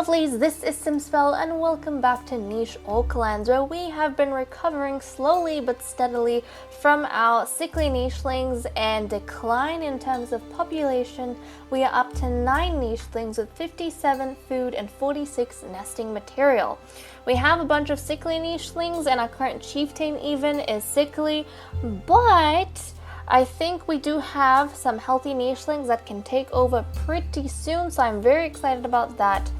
lovelies, this is Simspell and welcome back to Niche Orc Lands, where we have been recovering slowly but steadily from our sickly nichelings and decline in terms of population. We are up to 9 nichelings with 57 food and 46 nesting material. We have a bunch of sickly nichelings and our current chieftain even is sickly, but I think we do have some healthy nichelings that can take over pretty soon, so I'm very excited about that.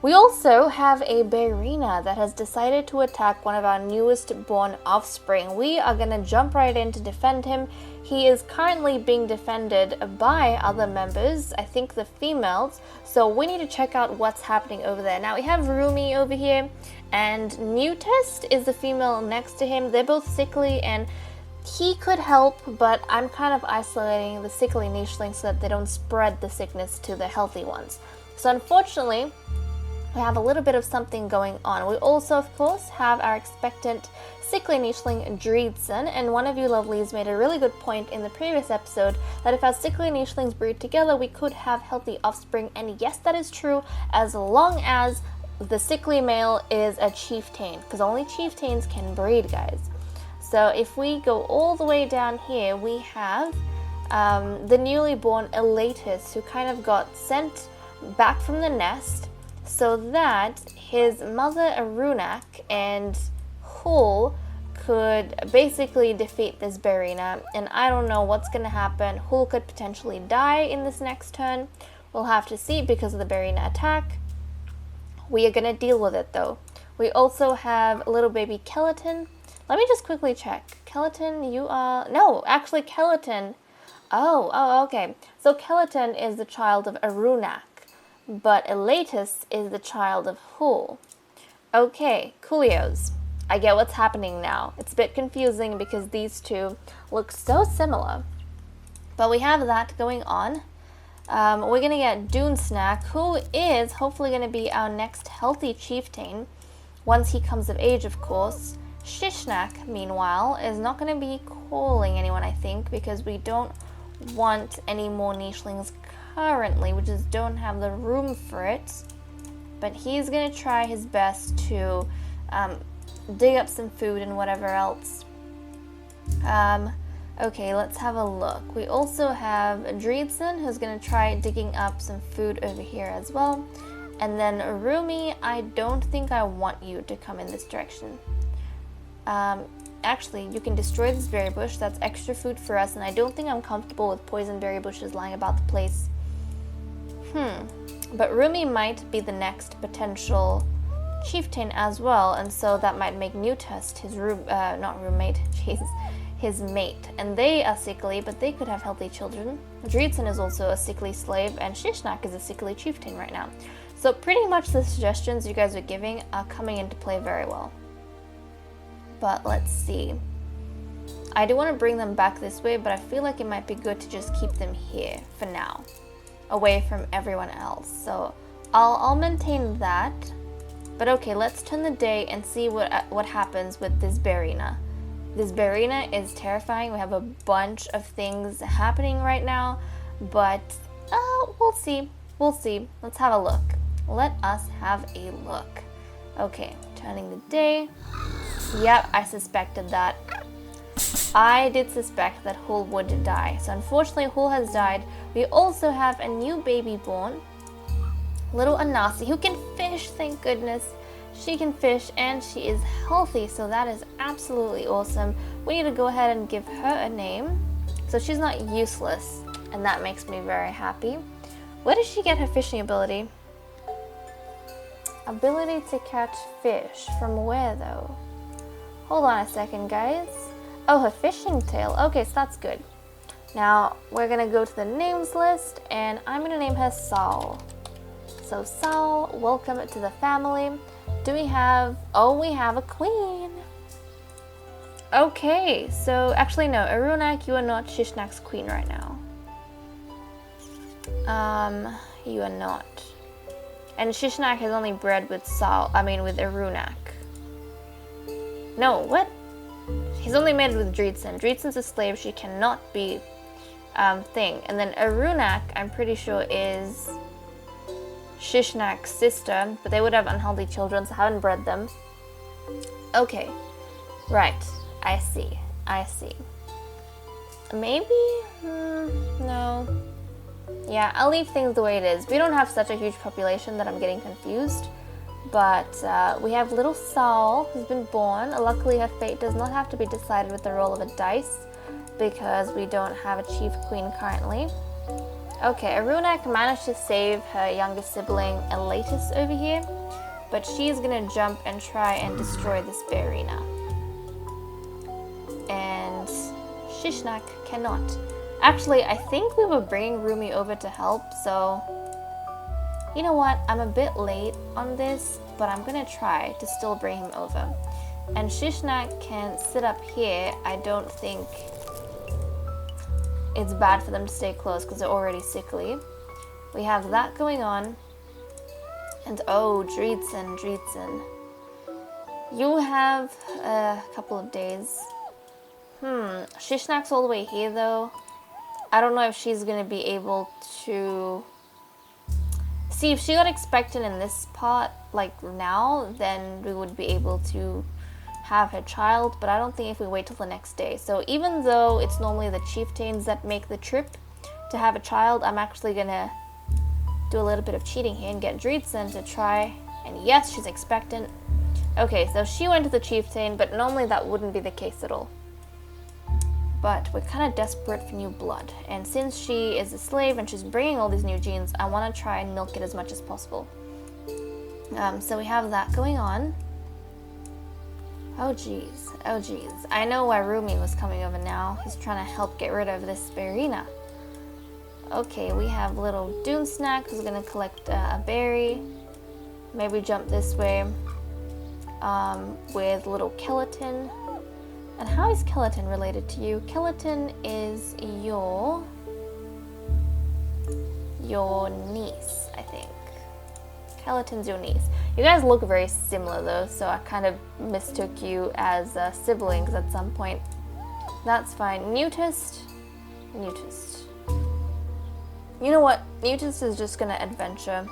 We also have a Berina that has decided to attack one of our newest born offspring. We are going to jump right in to defend him. He is currently being defended by other members, I think the females, so we need to check out what's happening over there. Now we have Rumi over here, and Newtest is the female next to him. They're both sickly and he could help, but I'm kind of isolating the sickly nichelings so that they don't spread the sickness to the healthy ones. So unfortunately, we have a little bit of something going on. We also, of course, have our expectant sickly nicheling Dreedson, and one of you lovelies made a really good point in the previous episode that if our sickly nichelings breed together, we could have healthy offspring, and yes, that is true, as long as the sickly male is a chieftain, because only chieftains can breed, guys. So if we go all the way down here, we have the newly born Elatus, who kind of got sent back from the nest so that his mother Ruurag and Hul could basically defeat this Berina. And I don't know what's going to happen. Hul could potentially die in this next turn. We'll have to see because of the Berina attack. We are going to deal with it though. We also have little baby Kelatin. Let me just quickly check. Kelatin, you are... No, actually Kelatin... Oh, okay. So Kelatin is the child of Ruurag, but Elatus is the child of Hul. Okay, coolios. I get what's happening now. It's a bit confusing because these two look so similar. But we have that going on. We're going to get Dune Snack, who is hopefully going to be our next healthy chieftain, once he comes of age, of course. Shishnak, meanwhile, is not going to be calling anyone, I think, because we don't want any more nichelings currently. We just don't have the room for it. But he's going to try his best to dig up some food and whatever else. Okay, let's have a look. We also have Dreedson, who's going to try digging up some food over here as well. And then Rumi, I don't think I want you to come in this direction. Actually, you can destroy this berry bush. That's extra food for us, and I don't think I'm comfortable with poison berry bushes lying about the place. But Rumi might be the next potential chieftain as well, and so that might make Newtest his not roommate, jeez, his mate. And they are sickly, but they could have healthy children. Dreedson is also a sickly slave, and Shishnak is a sickly chieftain right now. So pretty much the suggestions you guys are giving are coming into play very well. But let's see. I do want to bring them back this way, but I feel like it might be good to just keep them here for now, away from everyone else. So I'll maintain that. But okay, let's turn the day and see what happens with this Berina. This Berina is terrifying. We have a bunch of things happening right now, but we'll see. We'll see. Let's have a look. Let us have a look. Okay, turning the day. Yep, I suspected that. I did suspect that Hul would die. So unfortunately, Hul has died. We also have a new baby born. Little Anasi, who can fish, thank goodness. She can fish and she is healthy, so that is absolutely awesome. We need to go ahead and give her a name. So she's not useless, and that makes me very happy. Where does she get her fishing ability? Ability to catch fish. From where though? Hold on a second, guys. Oh, her fishing tail. Okay, so that's good. Now, we're going to go to the names list, and I'm going to name her Saul. So, Saul, welcome to the family. Do we have... Oh, we have a queen. Okay, so actually, no. Ruurag, you are not Shishnak's queen right now. You are not. And Shishnak has only bred with with Ruurag. No, what? He's only mated with Dreedson. Dreedson's a slave. She cannot be thing. And then Ruurag, I'm pretty sure, is Shishnak's sister, but they would have unhealthy children, so I haven't bred them. Okay, right, I see. Maybe? No. Yeah, I'll leave things the way it is. We don't have such a huge population that I'm getting confused. But we have little Saul, who's been born. Luckily, her fate does not have to be decided with the roll of a dice, because we don't have a chief queen currently. Okay, Ruurag managed to save her youngest sibling, Elatus, over here. But she's gonna jump and try and destroy this arena. And Shishnak cannot. Actually, I think we were bringing Rumi over to help, so... You know what? I'm a bit late on this, but I'm gonna try to still bring him over. And Shishnak can sit up here. I don't think it's bad for them to stay close because they're already sickly. We have that going on. And oh, Dreedsen. You have a couple of days. Shishnak's all the way here though. I don't know if she's gonna be able to... See, if she got expectant in this part, like now, then we would be able to have her child, but I don't think if we wait till the next day. So even though it's normally the chieftains that make the trip to have a child, I'm actually gonna do a little bit of cheating here and get Dreedsen to try, and yes, she's expectant. Okay, so she went to the chieftain, but normally that wouldn't be the case at all. But we're kind of desperate for new blood, and since she is a slave and she's bringing all these new genes, I want to try and milk it as much as possible. So we have that going on. Oh geez. I know why Rumi was coming over now. He's trying to help get rid of this Berina. Okay, we have little Doonsnack who's going to collect a berry. Maybe jump this way with little Kelatin. And how is Kelatin related to you? Kelatin is your niece, I think. Kelatin's your niece. You guys look very similar though, so I kind of mistook you as siblings at some point. That's fine. Newtist. You know what? Newtist is just gonna adventure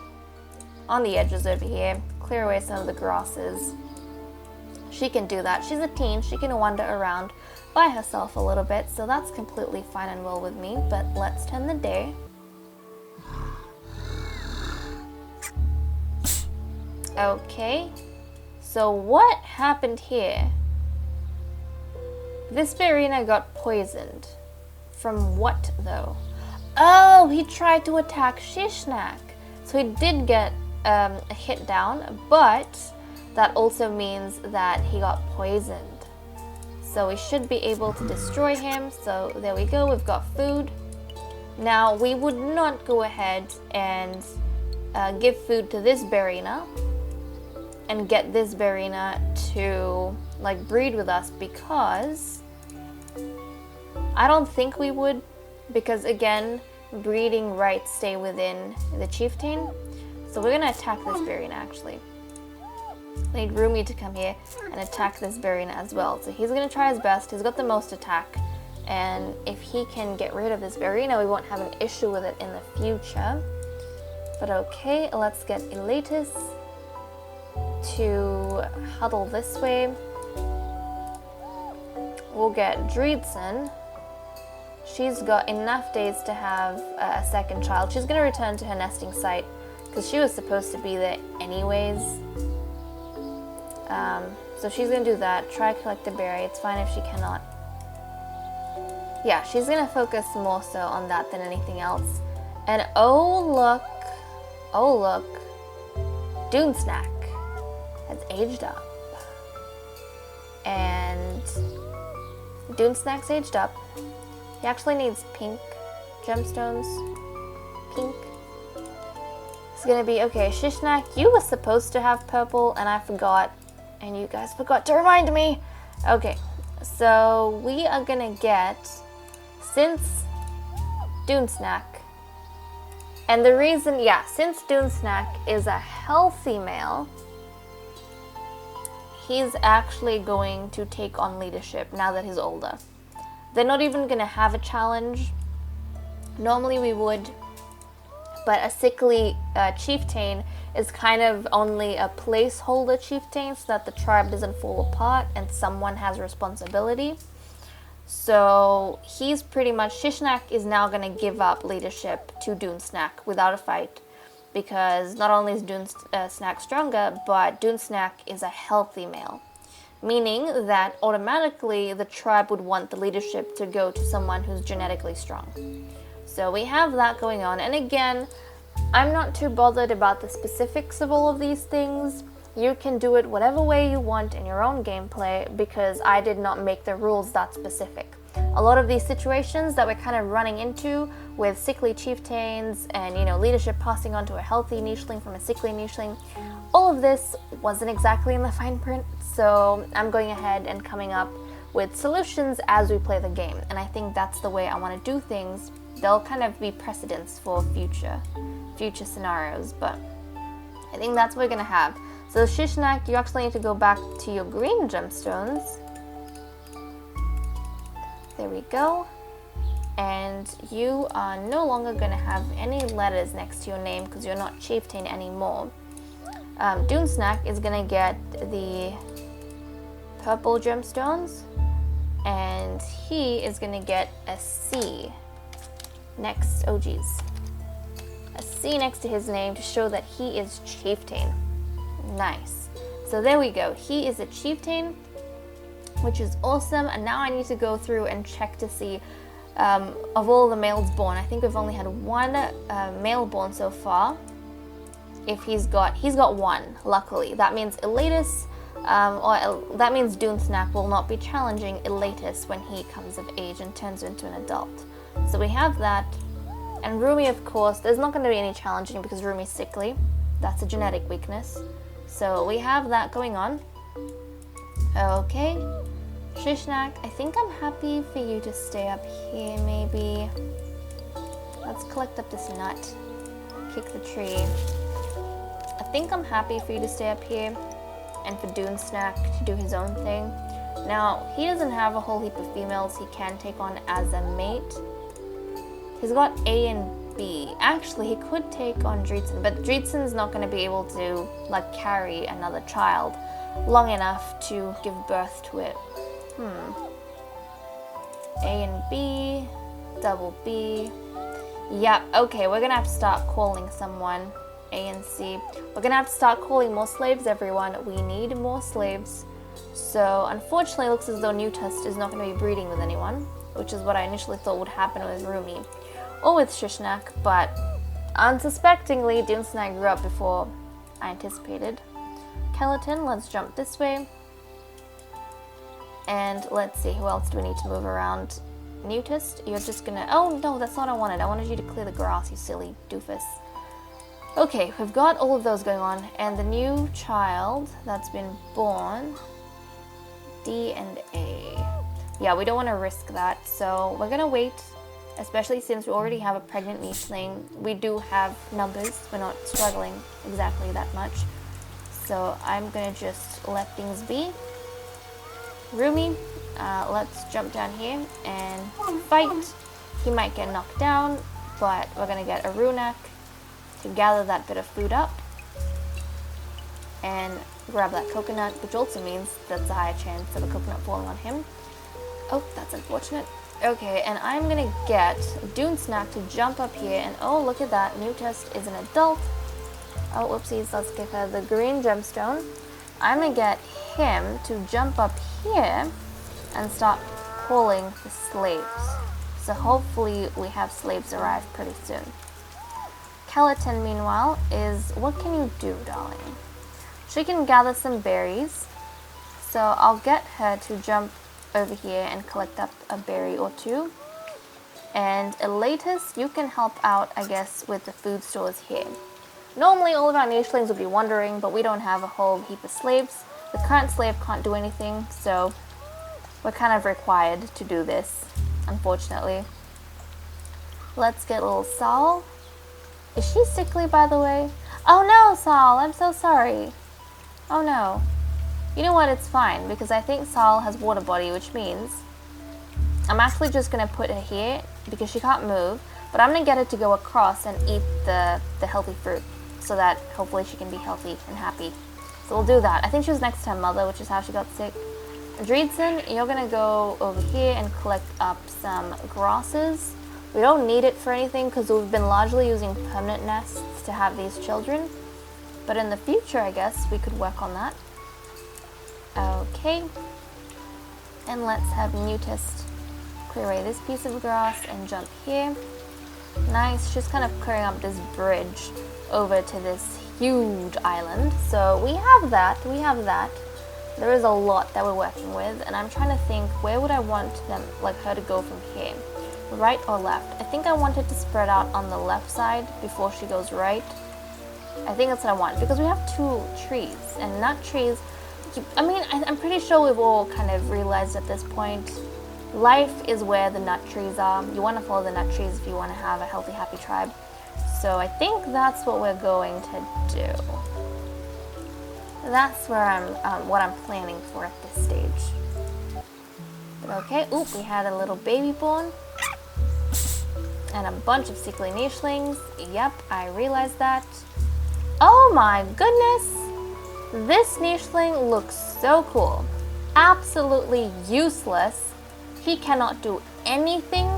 on the edges over here, clear away some of the grasses. She can do that. She's a teen. She can wander around by herself a little bit, so that's completely fine and well with me. But let's turn the day. Okay, so what happened here? This Berina got poisoned. From what though? Oh, he tried to attack Shishnak. So he did get a hit down, but that also means that he got poisoned. So we should be able to destroy him. So there we go, we've got food. Now we would not go ahead and give food to this Berina and get this Berina to like breed with us, because I don't think we would, because again, breeding rights stay within the chieftain. So we're gonna attack this Berina actually. I need Rumi to come here and attack this Berina as well. So he's gonna try his best. He's got the most attack, and if he can get rid of this Berina, we won't have an issue with it in the future. But okay, let's get Elatus to huddle this way. We'll get Dreedsen. She's got enough days to have a second child. She's going to return to her nesting site because she was supposed to be there anyways. So she's going to do that. Try collect a berry. It's fine if she cannot. Yeah, she's going to focus more so on that than anything else. And oh look, Doonsnack has aged up. And Doonsnack's aged up. He actually needs pink gemstones. Pink. It's gonna be, okay, Shishnak, you were supposed to have purple and I forgot. And you guys forgot to remind me. Okay, so we are gonna get, since Doonsnack, and the reason, yeah, since Doonsnack is a healthy male, he's actually going to take on leadership now that he's older. They're not even going to have a challenge. Normally we would, but a sickly chieftain is kind of only a placeholder chieftain so that the tribe doesn't fall apart and someone has responsibility. So he's pretty much, Shishnak is now going to give up leadership to Dunsnack without a fight, because not only is Dunsnack stronger, but Dunsnack is a healthy male, meaning that automatically the tribe would want the leadership to go to someone who's genetically strong. So we have that going on, and again, I'm not too bothered about the specifics of all of these things. You can do it whatever way you want in your own gameplay, because I did not make the rules that specific. A lot of these situations that we're kind of running into with sickly chieftains and, you know, leadership passing on to a healthy nicheling from a sickly nicheling, all of this wasn't exactly in the fine print, so I'm going ahead and coming up with solutions as we play the game, and I think that's the way I want to do things. They'll kind of be precedents for future scenarios, but I think that's what we're going to have. So Shishnak, you actually need to go back to your green gemstones. There we go. And you are no longer going to have any letters next to your name because you're not chieftain anymore. Dunsnack is going to get the purple gemstones, and he is going to get a C next. Oh geez. A C next to his name to show that he is chieftain. Nice. So there we go. He is a chieftain, which is awesome. And now I need to go through and check to see of all the males born. I think we've only had one male born so far. If he's got one, luckily. That means Elatus, or that means Dunsnack will not be challenging Elatus when he comes of age and turns into an adult. So we have that. And Rumi, of course, there's not going to be any challenging because Rumi's sickly. That's a genetic weakness. So we have that going on. Okay. Shishnak, I think I'm happy for you to stay up here, maybe. Let's collect up this nut. Kick the tree. I think I'm happy for you to stay up here and for Dunsnack to do his own thing. Now, he doesn't have a whole heap of females he can take on as a mate. He's got A and B. Actually, he could take on Dreetson, but Dreetson's not going to be able to, like, carry another child long enough to give birth to it. A and B, double B. Yep, okay, we're going to have to start calling someone. A and C. We're going to have to start calling more slaves, everyone. We need more slaves. So, unfortunately, it looks as though Newtust is not going to be breeding with anyone, which is what I initially thought would happen with Rumi or with Shishnak, but unsuspectingly, Dunsnack grew up before I anticipated. Skeleton, let's jump this way. And let's see, who else do we need to move around? Newtust, you're just gonna... Oh, no, that's not what I wanted. I wanted you to clear the grass, you silly doofus. Okay, we've got all of those going on, and the new child that's been born, D and A. Yeah, we don't want to risk that, so we're gonna wait, especially since we already have a pregnant nicheling. We do have numbers, we're not struggling exactly that much. So I'm gonna just let things be. Rumi, let's jump down here and fight. He might get knocked down, but we're gonna get a Ruurag to gather that bit of food up and grab that coconut, which also means that's a higher chance of a coconut falling on him. Oh, that's unfortunate. Okay, and I'm gonna get Dunsnack to jump up here, and oh, look at that, Newtust is an adult. Oh, whoopsies, let's give her the green gemstone. I'm gonna get him to jump up here and start calling the slaves. So hopefully we have slaves arrive pretty soon. Skeleton, meanwhile, is... What can you do, darling? She can gather some berries. So I'll get her to jump over here and collect up a berry or two. And Elatus, you can help out, I guess, with the food stores here. Normally, all of our nichelings would be wandering, but we don't have a whole heap of slaves. The current slave can't do anything, so we're kind of required to do this, unfortunately. Let's get little Saul. Is she sickly, by the way? Oh no, Saul, I'm so sorry. Oh no. You know what, it's fine, because I think Saul has water body, which means I'm actually just going to put her here, because she can't move, but I'm going to get her to go across and eat the healthy fruit. so that hopefully she can be healthy and happy. So we'll do that. I think she was next to her mother, which is how she got sick. Dreedson, you're gonna go over here and collect up some grasses. We don't need it for anything because we've been largely using permanent nests to have these children. But in the future, I guess, we could work on that. Okay. And let's have Newtist clear away this piece of grass and jump here. Nice. She's kind of clearing up this bridge over to this huge island. So we have that. We have that. There is a lot that we're working with, and I'm trying to think, where would I want them, like her to go from here? Right or left? I think I want it to spread out on the left side before she goes right. I think that's what I want, because we have 2 trees, and nut trees, I mean, I'm pretty sure we've all kind of realized at this point, life is where the nut trees are. You want to follow the nut trees if you want to have a healthy, happy tribe. So I think that's what we're going to do. That's where what I'm planning for at this stage. But okay, oop, we had a little baby born. And a bunch of sickly nichelings. Yep, I realized that. Oh my goodness! This nicheling looks so cool. Absolutely useless. He cannot do anything.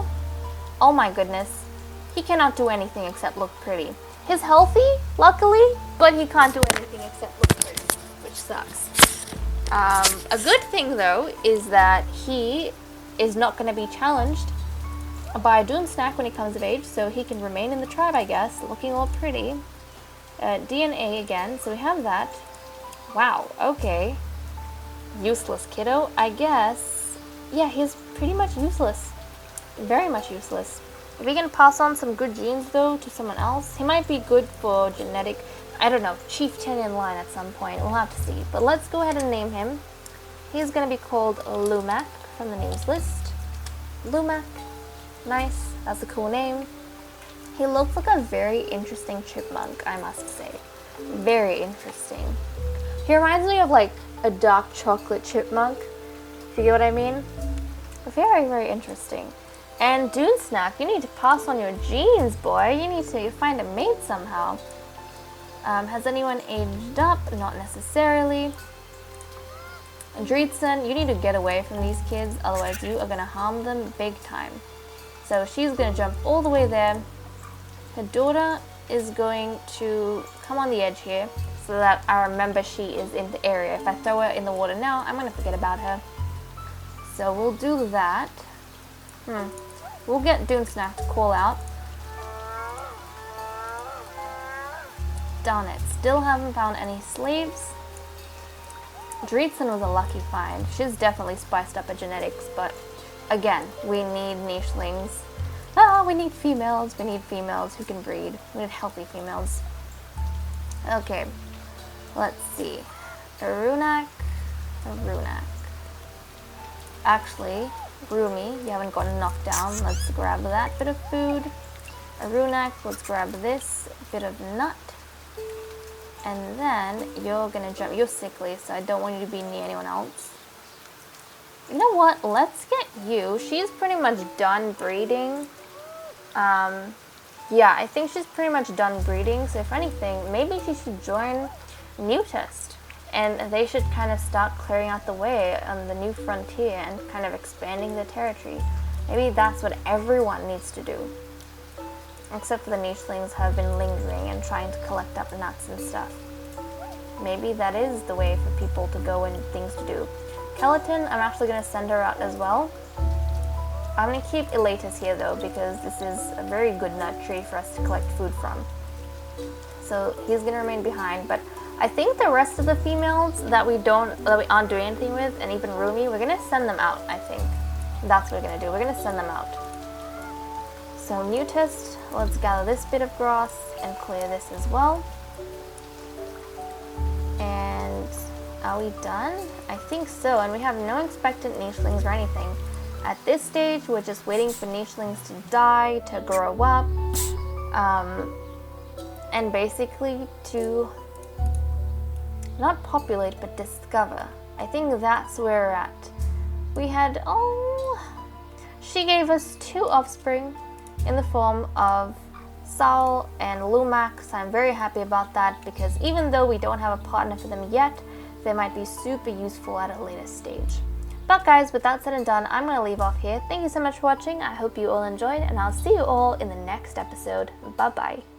Oh my goodness. He cannot do anything except look pretty. He's healthy, luckily, but he can't do anything except look pretty, which sucks. A good thing, though, is that he is not going to be challenged by a Doom Snack when he comes of age, so he can remain in the tribe, I guess, looking all pretty. DNA again, so we have that. Wow, okay. Useless kiddo, I guess. Yeah, he's pretty much useless. Very much useless. If we can pass on some good genes, though, to someone else, he might be good for genetic, I don't know, chieftain in line at some point. We'll have to see. But let's go ahead and name him. He's going to be called Lumac from the names list. Lumac. Nice. That's a cool name. He looks like a very interesting chipmunk, I must say. Very interesting. He reminds me of like a dark chocolate chipmunk, if you get what I mean. Very, very interesting. And Dune Snack, you need to pass on your genes, boy. You need to find a mate somehow. Has anyone aged up? Not necessarily. Dreedson, you need to get away from these kids, otherwise you are going to harm them big time. So she's going to jump all the way there. Her daughter is going to come on the edge here so that I remember she is in the area. If I throw her in the water now, I'm going to forget about her. So we'll do that. We'll get Dune Snack to call out. Darn it, still haven't found any slaves. Dreedson was a lucky find. She's definitely spiced up her genetics, but again, we need nichelings. We need females. We need females who can breed. We need healthy females. Okay, let's see. Ruurag. Actually, Rumi, you haven't gotten knocked down. Let's grab that bit of food. Ruurag, let's grab this bit of nut. And then you're gonna jump. You're sickly, so I don't want you to be near anyone else. You know what? Let's get you. She's pretty much done breeding. Yeah, I think she's pretty much done breeding. So if anything, maybe she should join Newtist. And they should kind of start clearing out the way on the new frontier and kind of expanding the territory. Maybe that's what everyone needs to do. Except for the nichelings have been lingering and trying to collect up nuts and stuff. Maybe that is the way for people to go and things to do. Skeleton, I'm actually going to send her out as well. I'm going to keep Elatus here though, because this is a very good nut tree for us to collect food from. So he's going to remain behind, but I think the rest of the females that we aren't doing anything with, and even Rumi, we're going to send them out, I think. That's what we're going to do. We're going to send them out. So Newtist, let's gather this bit of grass and clear this as well. And are we done? I think so, and we have no expectant nichelings or anything. At this stage, we're just waiting for nichelings to die, to grow up, and basically to not populate, but discover. I think that's where we're at. We had, she gave us 2 offspring in the form of Saul and Lumac, so I'm very happy about that because even though we don't have a partner for them yet, they might be super useful at a later stage. But guys, with that said and done, I'm going to leave off here. Thank you so much for watching. I hope you all enjoyed, and I'll see you all in the next episode. Bye bye.